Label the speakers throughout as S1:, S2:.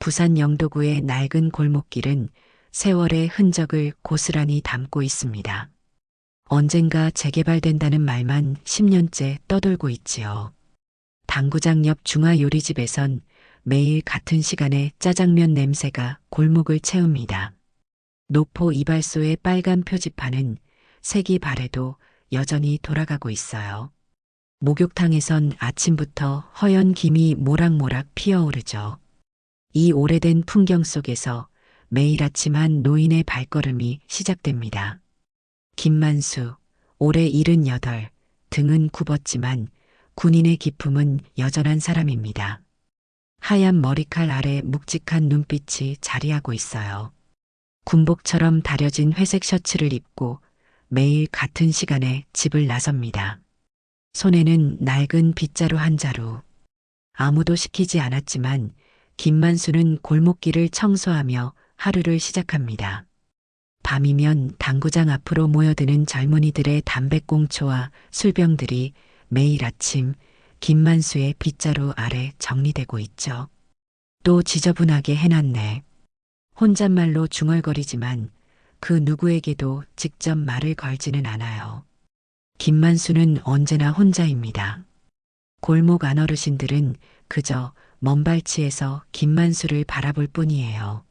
S1: 부산 영도구의 낡은 골목길은 세월의 흔적을 고스란히 담고 있습니다. 언젠가 재개발된다는 말만 10년째 떠돌고 있지요. 당구장 옆 중화요리집에선 매일 같은 시간에 짜장면 냄새가 골목을 채웁니다. 노포 이발소의 빨간 표지판은 색이 바래도 여전히 돌아가고 있어요. 목욕탕에선 아침부터 허연 김이 모락모락 피어오르죠. 이 오래된 풍경 속에서 매일 아침 한 노인의 발걸음이 시작됩니다. 김만수, 올해 78, 등은 굽었지만 군인의 기품은 여전한 사람입니다. 하얀 머리칼 아래 묵직한 눈빛이 자리하고 있어요. 군복처럼 다려진 회색 셔츠를 입고 매일 같은 시간에 집을 나섭니다. 손에는 낡은 빗자루 한 자루. 아무도 시키지 않았지만 김만수는 골목길을 청소하며 하루를 시작합니다. 밤이면 당구장 앞으로 모여드는 젊은이들의 담배꽁초와 술병들이 매일 아침 김만수의 빗자루 아래 정리되고 있죠. 또 지저분하게 해놨네. 혼잣말로 중얼거리지만 그 누구에게도 직접 말을 걸지는 않아요. 김만수는 언제나 혼자입니다. 골목 안어르신들은 그저 먼 발치에서 김만수를 바라볼 뿐이에요.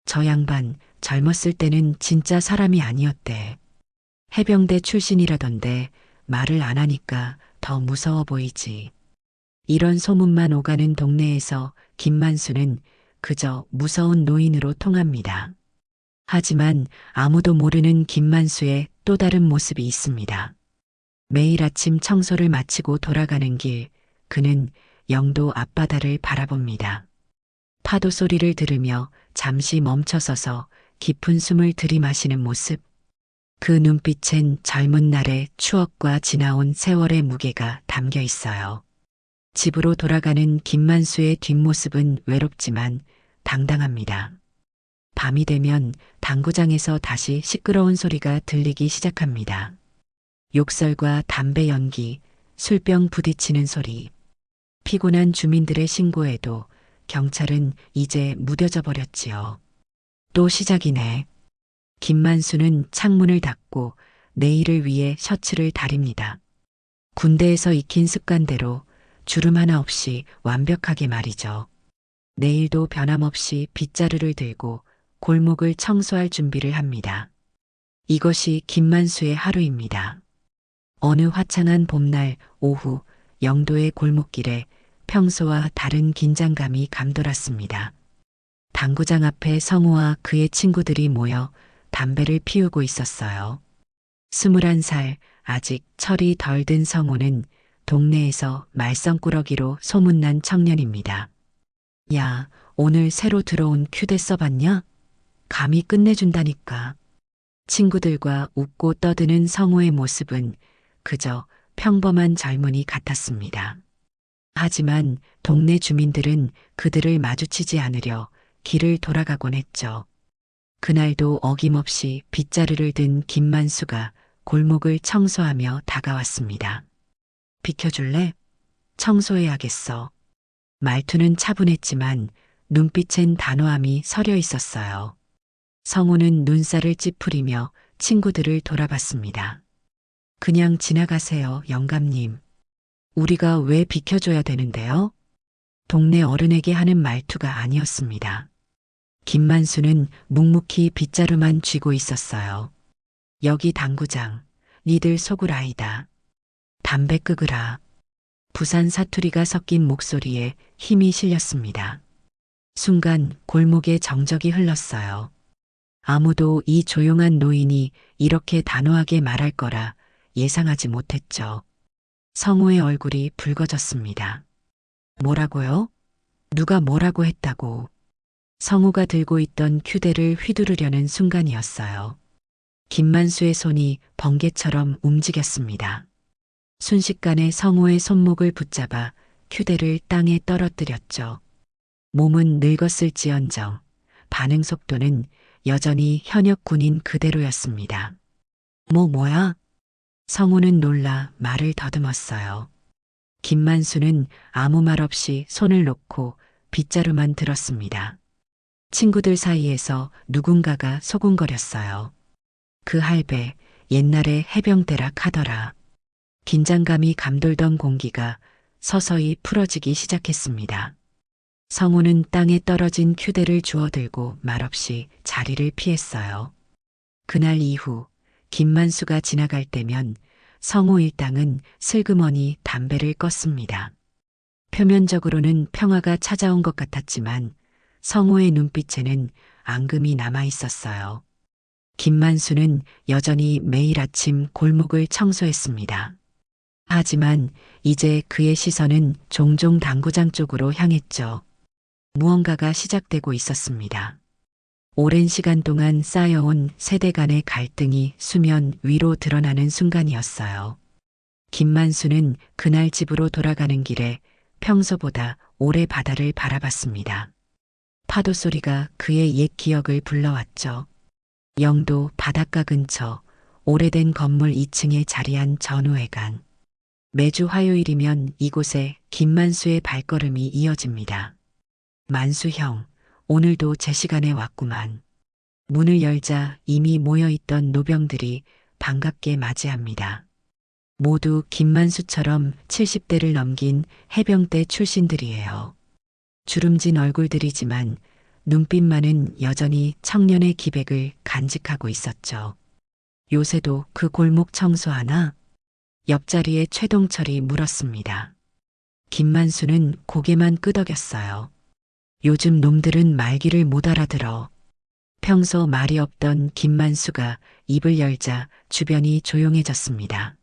S1: 저 양반 젊었을 때는 진짜 사람이 아니었대. 해병대 출신이라던데 말을 안 하니까 더 무서워 보이지. 이런 소문만 오가는 동네에서 김만수는 그저 무서운 노인으로 통합니다. 하지만 아무도 모르는 김만수의 또 다른 모습이 있습니다. 매일 아침 청소를 마치고 돌아가는 길, 그는 영도 앞바다를 바라봅니다. 파도 소리를 들으며 잠시 멈춰서서 깊은 숨을 들이마시는 모습. 그 눈빛엔 젊은 날의 추억과 지나온 세월의 무게가 담겨 있어요. 집으로 돌아가는 김만수의 뒷모습은 외롭지만 당당합니다. 밤이 되면 당구장에서 다시 시끄러운 소리가 들리기 시작합니다. 욕설과 담배 연기, 술병 부딪히는 소리. 피곤한 주민들의 신고에도 경찰은 이제 무뎌져 버렸지요. 또 시작이네. 김만수는 창문을 닫고 내일을 위해 셔츠를 다립니다. 군대에서 익힌 습관대로 주름 하나 없이 완벽하게 말이죠. 내일도 변함없이 빗자루를 들고 골목을 청소할 준비를 합니다. 이것이 김만수의 하루입니다. 어느 화창한 봄날 오후 영도의 골목길에 평소와 다른 긴장감이 감돌았습니다. 당구장 앞에 성우와 그의 친구들이 모여 담배를 피우고 있었어요. 21살 아직 철이 덜 든 성우는 동네에서 말썽꾸러기로 소문난 청년입니다. 야, 오늘 새로 들어온 큐대 써봤냐? 감히 끝내준다니까. 친구들과 웃고 떠드는 성우의 모습은 그저 평범한 젊은이 같았습니다. 하지만 동네 주민들은 그들을 마주치지 않으려 길을 돌아가곤 했죠. 그날도 어김없이 빗자루를 든 김만수가 골목을 청소하며 다가왔습니다. 비켜줄래? 청소해야겠어. 말투는 차분했지만 눈빛엔 단호함이 서려 있었어요. 성우는 눈살을 찌푸리며 친구들을 돌아봤습니다. 그냥 지나가세요, 영감님. 우리가 왜 비켜줘야 되는데요? 동네 어른에게 하는 말투가 아니었습니다. 김만수는 묵묵히 빗자루만 쥐고 있었어요. 여기 당구장, 니들 속을 아이다. 담배 끄으라. 부산 사투리가 섞인 목소리에 힘이 실렸습니다. 순간 골목에 정적이 흘렀어요. 아무도 이 조용한 노인이 이렇게 단호하게 말할 거라 예상하지 못했죠. 성우의 얼굴이 붉어졌습니다. 뭐라고요? 누가 뭐라고 했다고? 성우가 들고 있던 휴대를 휘두르려는 순간이었어요. 김만수의 손이 번개처럼 움직였습니다. 순식간에 성우의 손목을 붙잡아 휴대를 땅에 떨어뜨렸죠. 몸은 늙었을지언정 반응 속도는 여전히 현역 군인 그대로였습니다. 뭐야? 성우는 놀라 말을 더듬었어요. 김만수는 아무 말 없이 손을 놓고 빗자루만 들었습니다. 친구들 사이에서 누군가가 소곤거렸어요. 그 할배, 옛날에 해병대락 하더라. 긴장감이 감돌던 공기가 서서히 풀어지기 시작했습니다. 성우는 땅에 떨어진 휴대를 주워들고 말없이 자리를 피했어요. 그날 이후 김만수가 지나갈 때면 성우 일당은 슬그머니 담배를 껐습니다. 표면적으로는 평화가 찾아온 것 같았지만 성우의 눈빛에는 앙금이 남아 있었어요. 김만수는 여전히 매일 아침 골목을 청소했습니다. 하지만 이제 그의 시선은 종종 당구장 쪽으로 향했죠. 무언가가 시작되고 있었습니다. 오랜 시간 동안 쌓여온 세대 간의 갈등이 수면 위로 드러나는 순간이었어요. 김만수는 그날 집으로 돌아가는 길에 평소보다 오래 바다를 바라봤습니다. 파도 소리가 그의 옛 기억을 불러왔죠. 영도 바닷가 근처 오래된 건물 2층에 자리한 전우회관. 매주 화요일이면 이곳에 김만수의 발걸음이 이어집니다. 만수 형, 오늘도 제 시간에 왔구만. 문을 열자 이미 모여있던 노병들이 반갑게 맞이합니다. 모두 김만수처럼 70대를 넘긴 해병대 출신들이에요. 주름진 얼굴들이지만 눈빛만은 여전히 청년의 기백을 간직하고 있었죠. 요새도 그 골목 청소하나? 옆자리에 최동철이 물었습니다. 김만수는 고개만 끄덕였어요. 요즘 놈들은 말귀를 못 알아들어. 평소 말이 없던 김만수가 입을 열자 주변이 조용해졌습니다.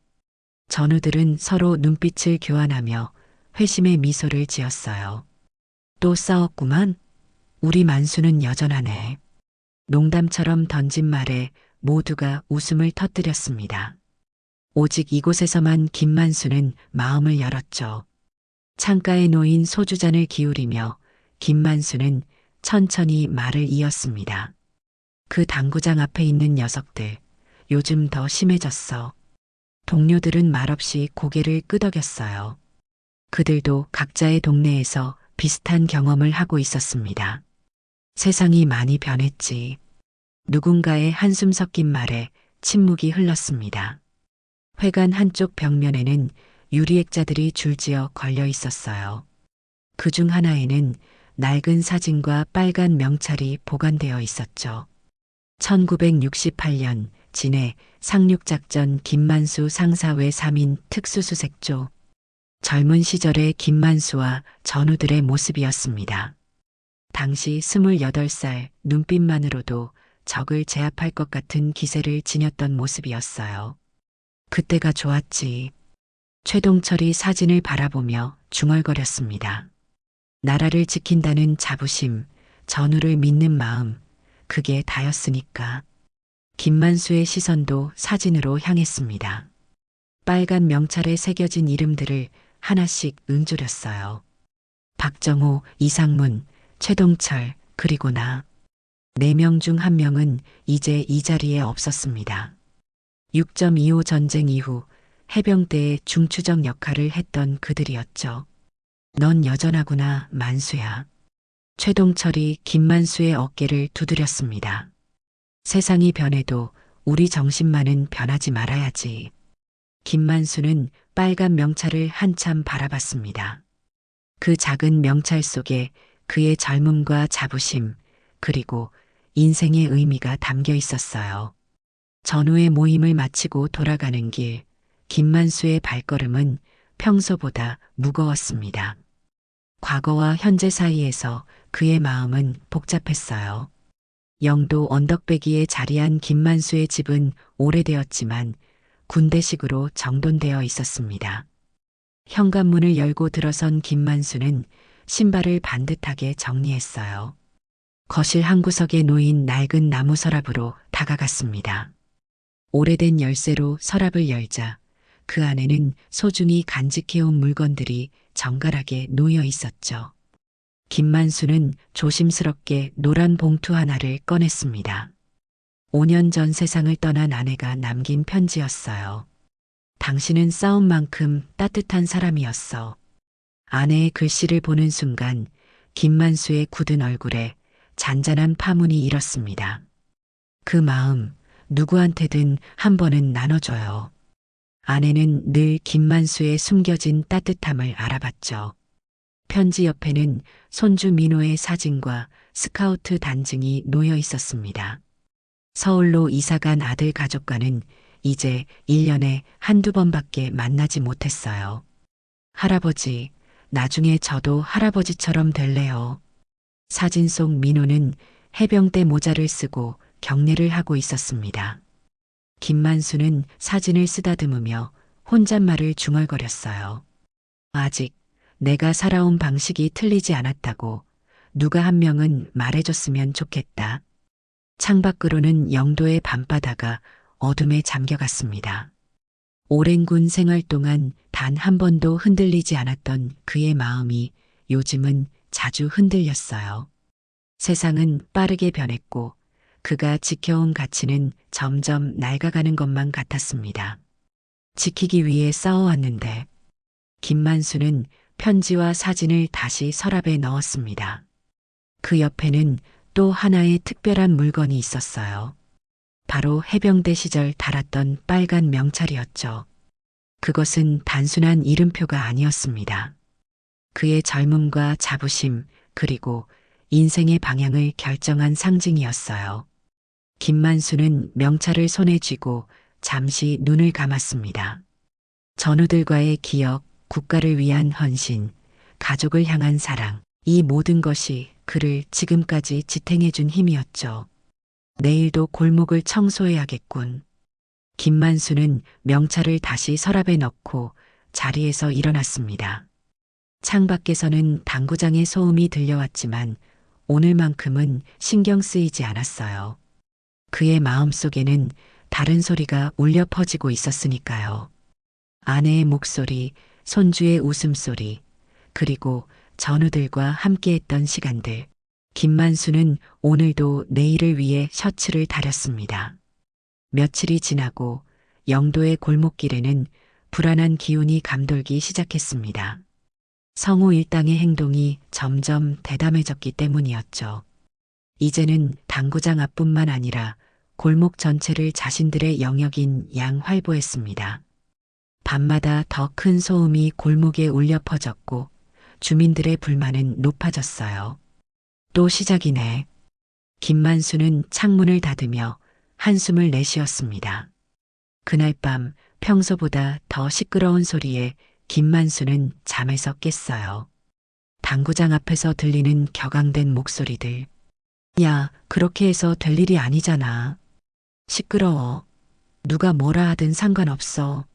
S1: 전우들은 서로 눈빛을 교환하며 회심의 미소를 지었어요. 또 싸웠구만. 우리 만수는 여전하네. 농담처럼 던진 말에 모두가 웃음을 터뜨렸습니다. 오직 이곳에서만 김만수는 마음을 열었죠. 창가에 놓인 소주잔을 기울이며 김만수는 천천히 말을 이었습니다. 그 당구장 앞에 있는 녀석들, 요즘 더 심해졌어. 동료들은 말없이 고개를 끄덕였어요. 그들도 각자의 동네에서 비슷한 경험을 하고 있었습니다. 세상이 많이 변했지. 누군가의 한숨 섞인 말에 침묵이 흘렀습니다. 회관 한쪽 벽면에는 유리액자들이 줄지어 걸려 있었어요. 그 중 하나에는 낡은 사진과 빨간 명찰이 보관되어 있었죠. 1968년 진해 상륙작전 김만수 상사회 3인 특수수색조. 젊은 시절의 김만수와 전우들의 모습이었습니다. 당시 28살 눈빛만으로도 적을 제압할 것 같은 기세를 지녔던 모습이었어요. 그때가 좋았지. 최동철이 사진을 바라보며 중얼거렸습니다. 나라를 지킨다는 자부심, 전우를 믿는 마음, 그게 다였으니까. 김만수의 시선도 사진으로 향했습니다. 빨간 명찰에 새겨진 이름들을 하나씩 응조렸어요. 박정호, 이상문, 최동철, 그리고 나. 4명 중 1명은 이제 이 자리에 없었습니다. 6.25 전쟁 이후 해병대의 중추적 역할을 했던 그들이었죠. 넌 여전하구나, 만수야. 최동철이 김만수의 어깨를 두드렸습니다. 세상이 변해도 우리 정신만은 변하지 말아야지. 김만수는 빨간 명찰을 한참 바라봤습니다. 그 작은 명찰 속에 그의 젊음과 자부심, 그리고 인생의 의미가 담겨 있었어요. 전후의 모임을 마치고 돌아가는 길, 김만수의 발걸음은 평소보다 무거웠습니다. 과거와 현재 사이에서 그의 마음은 복잡했어요. 영도 언덕배기에 자리한 김만수의 집은 오래되었지만 군대식으로 정돈되어 있었습니다. 현관문을 열고 들어선 김만수는 신발을 반듯하게 정리했어요. 거실 한 구석에 놓인 낡은 나무 서랍으로 다가갔습니다. 오래된 열쇠로 서랍을 열자 그 안에는 소중히 간직해온 물건들이 정갈하게 놓여 있었죠. 김만수는 조심스럽게 노란 봉투 하나를 꺼냈습니다. 5년 전 세상을 떠난 아내가 남긴 편지였어요. 당신은 싸운 만큼 따뜻한 사람이었어. 아내의 글씨를 보는 순간 김만수의 굳은 얼굴에 잔잔한 파문이 일었습니다. 그 마음 누구한테든 한 번은 나눠줘요. 아내는 늘 김만수의 숨겨진 따뜻함을 알아봤죠. 편지 옆에는 손주 민호의 사진과 스카우트 단증이 놓여 있었습니다. 서울로 이사간 아들 가족과는 이제 1년에 한두 번밖에 만나지 못했어요. 할아버지, 나중에 저도 할아버지처럼 될래요. 사진 속 민호는 해병대 모자를 쓰고 경례를 하고 있었습니다. 김만수는 사진을 쓰다듬으며 혼잣말을 중얼거렸어요. 아직 내가 살아온 방식이 틀리지 않았다고 누가 한 명은 말해줬으면 좋겠다. 창밖으로는 영도의 밤바다가 어둠에 잠겨갔습니다. 오랜 군 생활 동안 단 한 번도 흔들리지 않았던 그의 마음이 요즘은 자주 흔들렸어요. 세상은 빠르게 변했고 그가 지켜온 가치는 점점 낡아가는 것만 같았습니다. 지키기 위해 싸워왔는데 김만수는 편지와 사진을 다시 서랍에 넣었습니다. 그 옆에는 또 하나의 특별한 물건이 있었어요. 바로 해병대 시절 달았던 빨간 명찰이었죠. 그것은 단순한 이름표가 아니었습니다. 그의 젊음과 자부심 그리고 인생의 방향을 결정한 상징이었어요. 김만수는 명찰을 손에 쥐고 잠시 눈을 감았습니다. 전우들과의 기억, 국가를 위한 헌신, 가족을 향한 사랑, 이 모든 것이 그를 지금까지 지탱해준 힘이었죠. 내일도 골목을 청소해야겠군. 김만수는 명찰을 다시 서랍에 넣고 자리에서 일어났습니다. 창밖에서는 당구장의 소음이 들려왔지만 오늘만큼은 신경 쓰이지 않았어요. 그의 마음속에는 다른 소리가 울려 퍼지고 있었으니까요. 아내의 목소리, 손주의 웃음소리, 그리고 전우들과 함께했던 시간들. 김만수는 오늘도 내일을 위해 셔츠를 다렸습니다. 며칠이 지나고 영도의 골목길에는 불안한 기운이 감돌기 시작했습니다. 성우 일당의 행동이 점점 대담해졌기 때문이었죠. 이제는 당구장 앞뿐만 아니라 골목 전체를 자신들의 영역인 양 활보했습니다. 밤마다 더 큰 소음이 골목에 울려 퍼졌고 주민들의 불만은 높아졌어요. 또 시작이네. 김만수는 창문을 닫으며 한숨을 내쉬었습니다. 그날 밤 평소보다 더 시끄러운 소리에 김만수는 잠에서 깼어요. 당구장 앞에서 들리는 격앙된 목소리들. 야, 그렇게 해서 될 일이 아니잖아. 시끄러워. 누가 뭐라 하든 상관없어.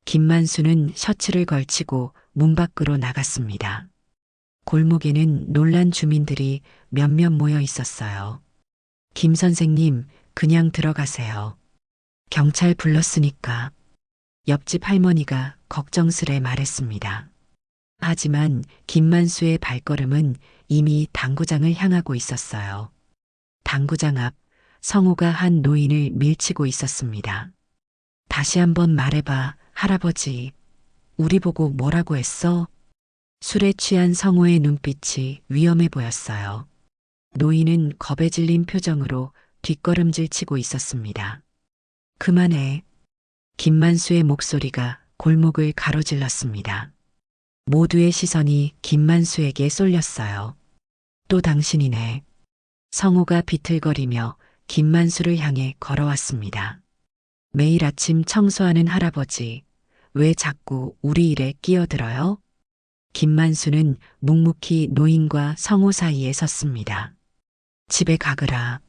S1: 김만수는 셔츠를 걸치고 문 밖으로 나갔습니다. 골목에는 놀란 주민들이 몇몇 모여 있었어요. 김 선생님, 그냥 들어가세요. 경찰 불렀으니까. 옆집 할머니가 걱정스레 말했습니다. 하지만 김만수의 발걸음은 이미 당구장을 향하고 있었어요. 당구장 앞 성우가 한 노인을 밀치고 있었습니다. 다시 한번 말해봐, 할아버지. 우리 보고 뭐라고 했어? 술에 취한 성우의 눈빛이 위험해 보였어요. 노인은 겁에 질린 표정으로 뒷걸음질 치고 있었습니다. 그만해. 김만수의 목소리가 골목을 가로질렀습니다. 모두의 시선이 김만수에게 쏠렸어요. 또 당신이네. 성우가 비틀거리며 김만수를 향해 걸어왔습니다. 매일 아침 청소하는 할아버지, 왜 자꾸 우리 일에 끼어들어요? 김만수는 묵묵히 노인과 성우 사이에 섰습니다. 집에 가거라.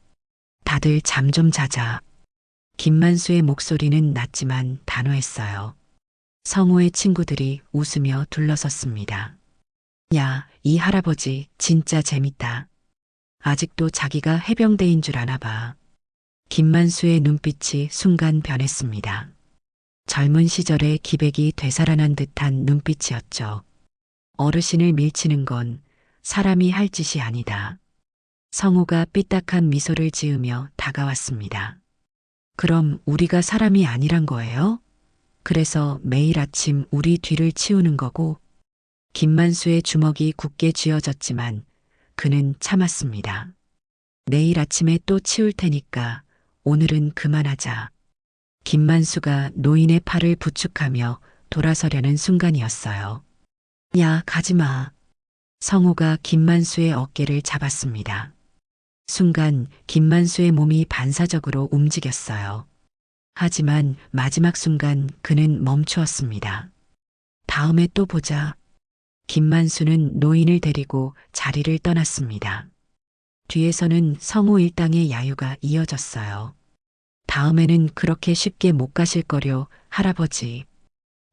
S1: 다들 잠 좀 자자. 김만수의 목소리는 낮지만 단호했어요. 성우의 친구들이 웃으며 둘러섰습니다. 야, 이 할아버지 진짜 재밌다. 아직도 자기가 해병대인 줄 아나 봐. 김만수의 눈빛이 순간 변했습니다. 젊은 시절의 기백이 되살아난 듯한 눈빛이었죠. 어르신을 밀치는 건 사람이 할 짓이 아니다. 성우가 삐딱한 미소를 지으며 다가왔습니다. 그럼 우리가 사람이 아니란 거예요? 그래서 매일 아침 우리 뒤를 치우는 거고. 김만수의 주먹이 굳게 쥐어졌지만 그는 참았습니다. 내일 아침에 또 치울 테니까 오늘은 그만하자. 김만수가 노인의 팔을 부축하며 돌아서려는 순간이었어요. 야, 가지마. 성우가 김만수의 어깨를 잡았습니다. 순간 김만수의 몸이 반사적으로 움직였어요. 하지만 마지막 순간 그는 멈추었습니다. 다음에 또 보자. 김만수는 노인을 데리고 자리를 떠났습니다. 뒤에서는 성우 일당의 야유가 이어졌어요. 다음에는 그렇게 쉽게 못 가실 거려, 할아버지.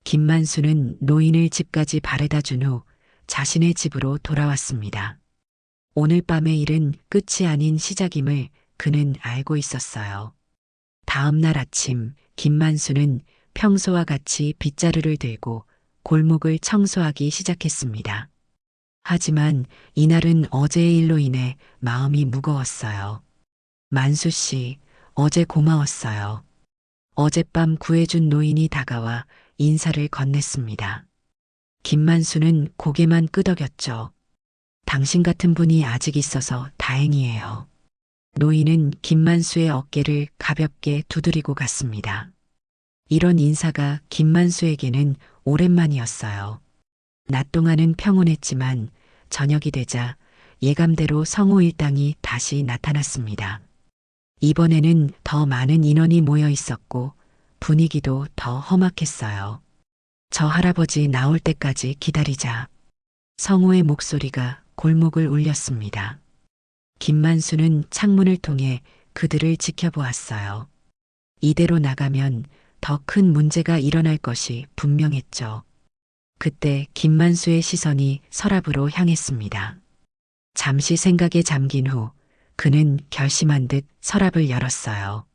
S1: 김만수는 노인을 집까지 바래다 준 후 자신의 집으로 돌아왔습니다. 오늘 밤의 일은 끝이 아닌 시작임을 그는 알고 있었어요. 다음 날 아침 김만수는 평소와 같이 빗자루를 들고 골목을 청소하기 시작했습니다. 하지만 이날은 어제의 일로 인해 마음이 무거웠어요. 만수 씨, 어제 고마웠어요. 어젯밤 구해준 노인이 다가와 인사를 건넸습니다. 김만수는 고개만 끄덕였죠. 당신 같은 분이 아직 있어서 다행이에요. 노인은 김만수의 어깨를 가볍게 두드리고 갔습니다. 이런 인사가 김만수에게는 오랜만이었어요. 낮 동안은 평온했지만 저녁이 되자 예감대로 성우 일당이 다시 나타났습니다. 이번에는 더 많은 인원이 모여 있었고 분위기도 더 험악했어요. 저 할아버지 나올 때까지 기다리자. 성우의 목소리가 골목을 울렸습니다. 김만수는 창문을 통해 그들을 지켜보았어요. 이대로 나가면 더 큰 문제가 일어날 것이 분명했죠. 그때 김만수의 시선이 서랍으로 향했습니다. 잠시 생각에 잠긴 후 그는 결심한 듯 서랍을 열었어요.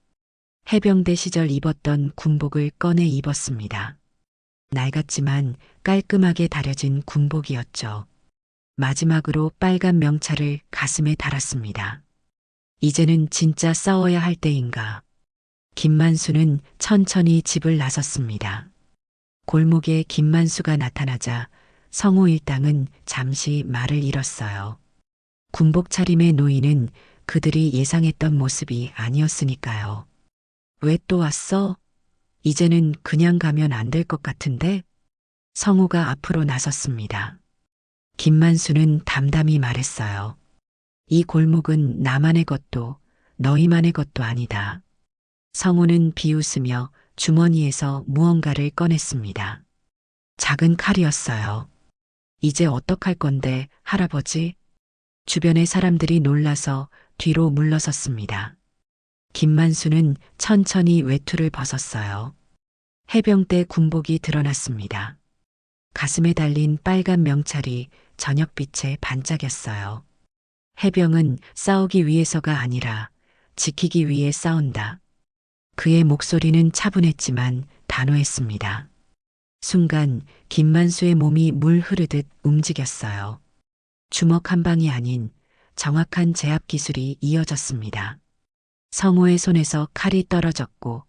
S1: 해병대 시절 입었던 군복을 꺼내 입었습니다. 낡았지만 깔끔하게 다려진 군복이었죠. 마지막으로 빨간 명찰을 가슴에 달았습니다. 이제는 진짜 싸워야 할 때인가. 김만수는 천천히 집을 나섰습니다. 골목에 김만수가 나타나자 성우 일당은 잠시 말을 잃었어요. 군복 차림의 노인은 그들이 예상했던 모습이 아니었으니까요. 왜 또 왔어? 이제는 그냥 가면 안 될 것 같은데? 성우가 앞으로 나섰습니다. 김만수는 담담히 말했어요. 이 골목은 나만의 것도 너희만의 것도 아니다. 성우는 비웃으며 주머니에서 무언가를 꺼냈습니다. 작은 칼이었어요. 이제 어떡할 건데, 할아버지? 주변의 사람들이 놀라서 뒤로 물러섰습니다. 김만수는 천천히 외투를 벗었어요. 해병대 군복이 드러났습니다. 가슴에 달린 빨간 명찰이 저녁빛에 반짝였어요. 해병은 싸우기 위해서가 아니라 지키기 위해 싸운다. 그의 목소리는 차분했지만 단호했습니다. 순간 김만수의 몸이 물 흐르듯 움직였어요. 주먹 한 방이 아닌 정확한 제압 기술이 이어졌습니다. 성우의 손에서 칼이 떨어졌고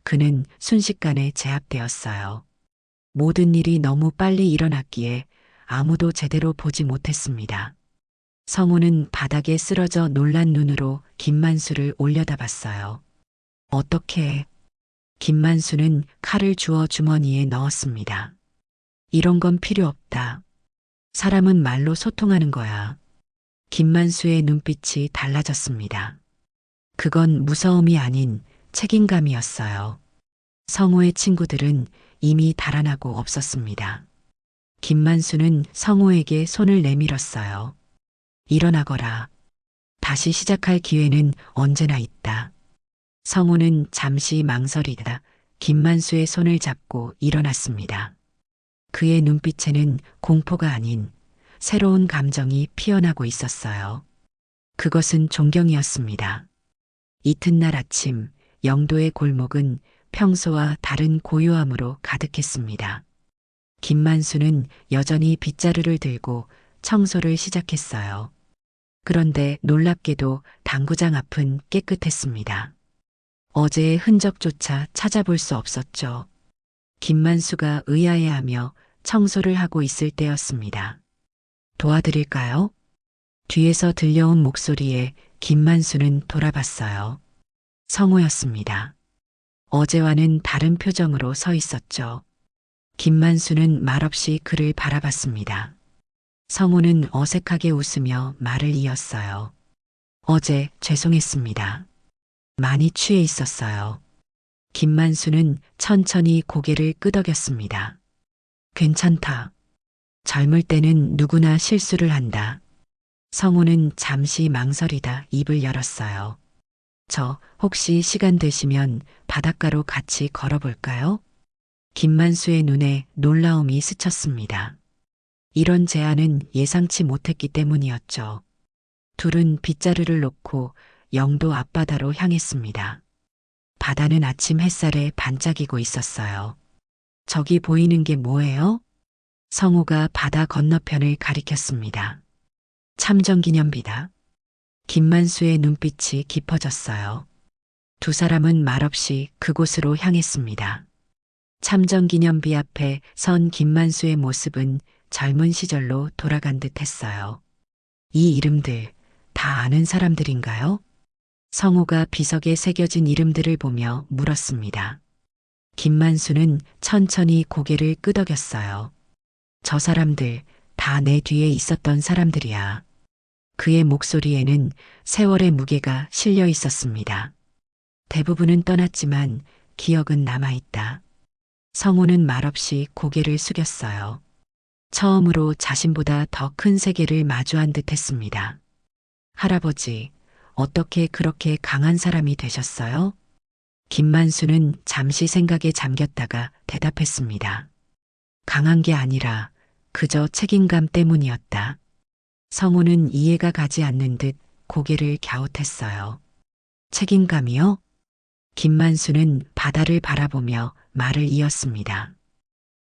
S1: 그는 순식간에 제압되었어요. 모든 일이 너무 빨리 일어났기에 아무도 제대로 보지 못했습니다. 성우는 바닥에 쓰러져 놀란 눈으로 김만수를 올려다봤어요. 어떻게? 김만수는 칼을 주워 주머니에 넣었습니다. 이런 건 필요 없다. 사람은 말로 소통하는 거야. 김만수의 눈빛이 달라졌습니다. 그건 무서움이 아닌 책임감이었어요. 성우의 친구들은 이미 달아나고 없었습니다. 김만수는 성우에게 손을 내밀었어요. 일어나거라. 다시 시작할 기회는 언제나 있다. 성우는 잠시 망설이다 김만수의 손을 잡고 일어났습니다. 그의 눈빛에는 공포가 아닌 새로운 감정이 피어나고 있었어요. 그것은 존경이었습니다. 이튿날 아침 영도의 골목은 평소와 다른 고요함으로 가득했습니다. 김만수는 여전히 빗자루를 들고 청소를 시작했어요. 그런데 놀랍게도 당구장 앞은 깨끗했습니다. 어제의 흔적조차 찾아볼 수 없었죠. 김만수가 의아해하며 청소를 하고 있을 때였습니다. 도와드릴까요? 뒤에서 들려온 목소리에 김만수는 돌아봤어요. 성우였습니다. 어제와는 다른 표정으로 서 있었죠. 김만수는 말없이 그를 바라봤습니다. 성우는 어색하게 웃으며 말을 이었어요. 어제 죄송했습니다. 많이 취해 있었어요. 김만수는 천천히 고개를 끄덕였습니다. 괜찮다. 젊을 때는 누구나 실수를 한다. 성우는 잠시 망설이다 입을 열었어요. 저 혹시 시간 되시면 바닷가로 같이 걸어볼까요? 김만수의 눈에 놀라움이 스쳤습니다. 이런 제안은 예상치 못했기 때문이었죠. 둘은 빗자루를 놓고 영도 앞바다로 향했습니다. 바다는 아침 햇살에 반짝이고 있었어요. 저기 보이는 게 뭐예요? 성우가 바다 건너편을 가리켰습니다. 참전기념비다. 김만수의 눈빛이 깊어졌어요. 두 사람은 말없이 그곳으로 향했습니다. 참전기념비 앞에 선 김만수의 모습은 젊은 시절로 돌아간 듯 했어요. 이 이름들 다 아는 사람들인가요? 성우가 비석에 새겨진 이름들을 보며 물었습니다. 김만수는 천천히 고개를 끄덕였어요. 저 사람들 다 내 뒤에 있었던 사람들이야. 그의 목소리에는 세월의 무게가 실려 있었습니다. 대부분은 떠났지만 기억은 남아있다. 성우는 말없이 고개를 숙였어요. 처음으로 자신보다 더 큰 세계를 마주한 듯 했습니다. 할아버지, 어떻게 그렇게 강한 사람이 되셨어요? 김만수는 잠시 생각에 잠겼다가 대답했습니다. 강한 게 아니라 그저 책임감 때문이었다. 성우는 이해가 가지 않는 듯 고개를 갸웃했어요. 책임감이요? 김만수는 바다를 바라보며 말을 이었습니다.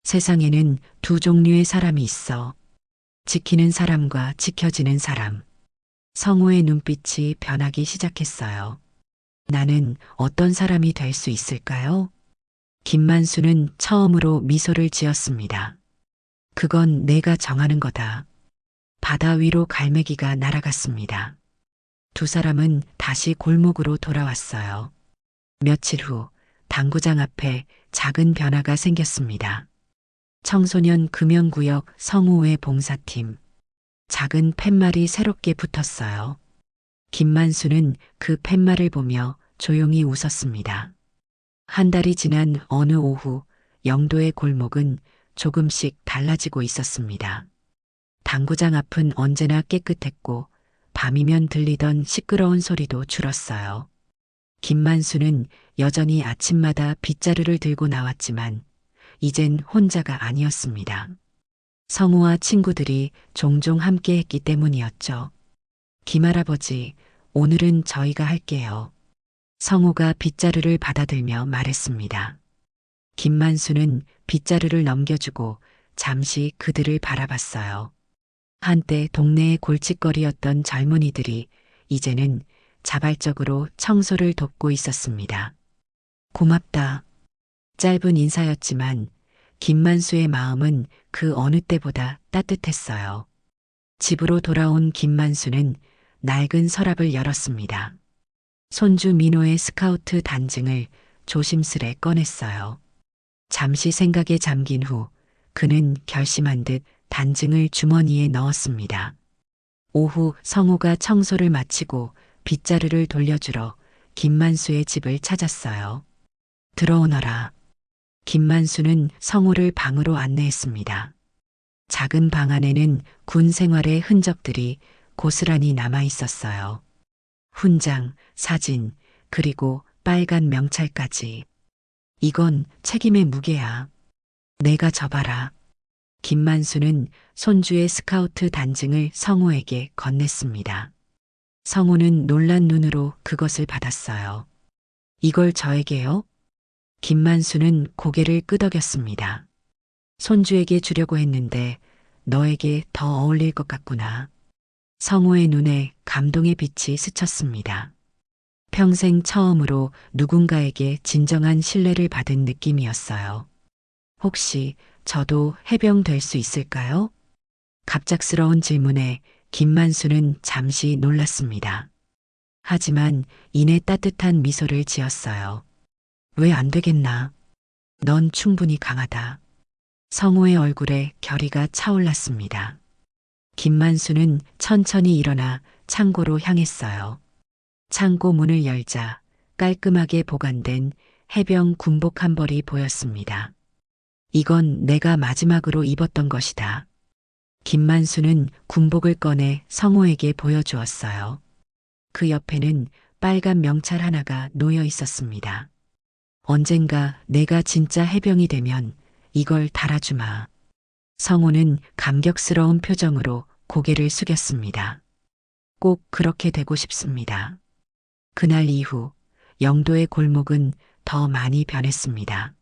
S1: 세상에는 두 종류의 사람이 있어. 지키는 사람과 지켜지는 사람. 성우의 눈빛이 변하기 시작했어요. 나는 어떤 사람이 될 수 있을까요? 김만수는 처음으로 미소를 지었습니다. 그건 내가 정하는 거다. 바다 위로 갈매기가 날아갔습니다. 두 사람은 다시 골목으로 돌아왔어요. 며칠 후 당구장 앞에 작은 변화가 생겼습니다. 청소년 금연구역 성우회 봉사팀. 작은 팻말이 새롭게 붙었어요. 김만수는 그 팻말을 보며 조용히 웃었습니다. 한 달이 지난 어느 오후 영도의 골목은 조금씩 달라지고 있었습니다. 당구장 앞은 언제나 깨끗했고 밤이면 들리던 시끄러운 소리도 줄었어요. 김만수는 여전히 아침마다 빗자루를 들고 나왔지만 이젠 혼자가 아니었습니다. 성우와 친구들이 종종 함께 했기 때문이었죠. 김할아버지, 오늘은 저희가 할게요. 성우가 빗자루를 받아들며 말했습니다. 김만수는 빗자루를 넘겨주고 잠시 그들을 바라봤어요. 한때 동네의 골칫거리였던 젊은이들이 이제는 자발적으로 청소를 돕고 있었습니다. 고맙다. 짧은 인사였지만 김만수의 마음은 그 어느 때보다 따뜻했어요. 집으로 돌아온 김만수는 낡은 서랍을 열었습니다. 손주 민호의 스카우트 단증을 조심스레 꺼냈어요. 잠시 생각에 잠긴 후 그는 결심한 듯 단증을 주머니에 넣었습니다. 오후 성우가 청소를 마치고 빗자루를 돌려주러 김만수의 집을 찾았어요. 들어오너라. 김만수는 성우를 방으로 안내했습니다. 작은 방 안에는 군 생활의 흔적들이 고스란히 남아 있었어요. 훈장, 사진, 그리고 빨간 명찰까지. 이건 책임의 무게야. 내가 져봐라. 김만수는 손주의 스카우트 단증을 성우에게 건넸습니다. 성우는 놀란 눈으로 그것을 받았어요. 이걸 저에게요? 김만수는 고개를 끄덕였습니다. 손주에게 주려고 했는데 너에게 더 어울릴 것 같구나. 성우의 눈에 감동의 빛이 스쳤습니다. 평생 처음으로 누군가에게 진정한 신뢰를 받은 느낌이었어요. 혹시 저도 해병 될 수 있을까요? 갑작스러운 질문에 김만수는 잠시 놀랐습니다. 하지만 이내 따뜻한 미소를 지었어요. 왜 안 되겠나? 넌 충분히 강하다. 성우의 얼굴에 결의가 차올랐습니다. 김만수는 천천히 일어나 창고로 향했어요. 창고 문을 열자 깔끔하게 보관된 해병 군복 한 벌이 보였습니다. 이건 내가 마지막으로 입었던 것이다. 김만수는 군복을 꺼내 성우에게 보여주었어요. 그 옆에는 빨간 명찰 하나가 놓여 있었습니다. 언젠가 내가 진짜 해병이 되면 이걸 달아주마. 성우는 감격스러운 표정으로 고개를 숙였습니다. 꼭 그렇게 되고 싶습니다. 그날 이후 영도의 골목은 더 많이 변했습니다.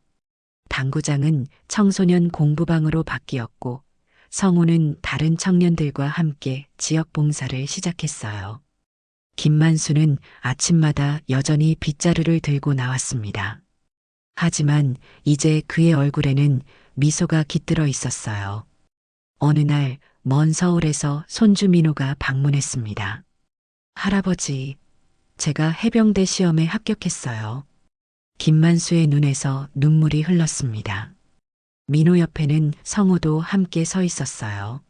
S1: 당구장은 청소년 공부방으로 바뀌었고 성우는 다른 청년들과 함께 지역 봉사를 시작했어요. 김만수는 아침마다 여전히 빗자루를 들고 나왔습니다. 하지만 이제 그의 얼굴에는 미소가 깃들어 있었어요. 어느 날 먼 서울에서 손주 민호가 방문했습니다. 할아버지, 제가 해병대 시험에 합격했어요. 김만수의 눈에서 눈물이 흘렀습니다. 민호 옆에는 성우도 함께 서 있었어요.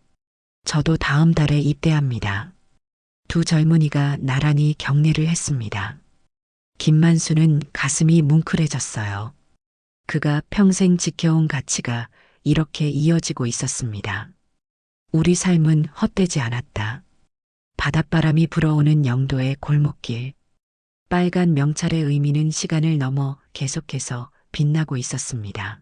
S1: 저도 다음 달에 입대합니다. 두 젊은이가 나란히 경례를 했습니다. 김만수는 가슴이 뭉클해졌어요. 그가 평생 지켜온 가치가 이렇게 이어지고 있었습니다. 우리 삶은 헛되지 않았다. 바닷바람이 불어오는 영도의 골목길. 빨간 명찰의 의미는 시간을 넘어 계속해서 빛나고 있었습니다.